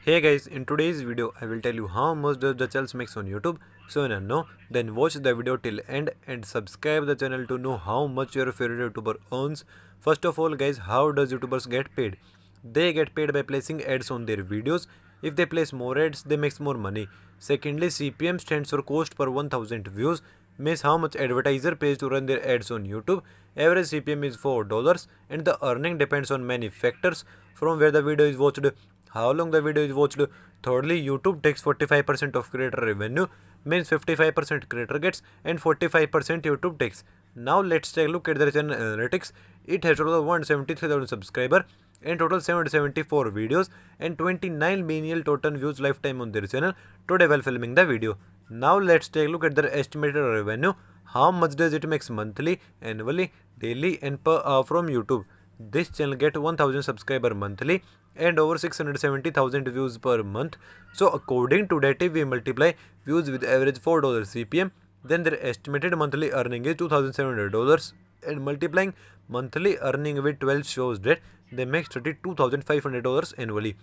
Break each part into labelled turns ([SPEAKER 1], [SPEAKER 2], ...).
[SPEAKER 1] Hey guys, in today's video I will tell you how much does the channel makes on YouTube. So you know, then watch the video till end and subscribe the channel to know how much your favorite YouTuber earns. First of all guys, how does YouTubers get paid? They get paid by placing ads on their videos. If they place more ads, they make more money. Secondly, CPM stands for cost per 1000 views, means how much advertiser pays to run their ads on YouTube. Average CPM is $4 and the earning depends on many factors, from where the video is watched, how long the video is watched. Thirdly, YouTube takes 45% of creator revenue, means 55% creator gets and 45% YouTube takes. Now let's take a look at the channel analytics. It has total 173,000 subscribers and total 774 videos and 29 million total views lifetime on their channel today while filming the video. Now let's take a look at their estimated revenue. How much does it makes monthly, annually, daily and per hour from YouTube. This channel get 1000 subscriber monthly and over 670,000 views per month. So according to that, if we multiply views with average $4 CPM, then their estimated monthly earning is $2,700, and multiplying monthly earning with 12 shows that they make $32,500 annually.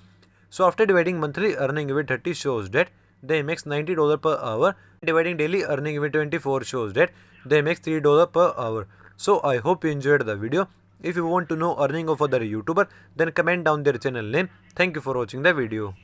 [SPEAKER 1] So after dividing monthly earning with 30 shows that they makes $90 per hour, dividing daily earning with 24 shows that they makes $3 per hour. So I hope you enjoyed the video. If you want to know earning of other YouTuber, then comment down their channel name. Thank you for watching the video.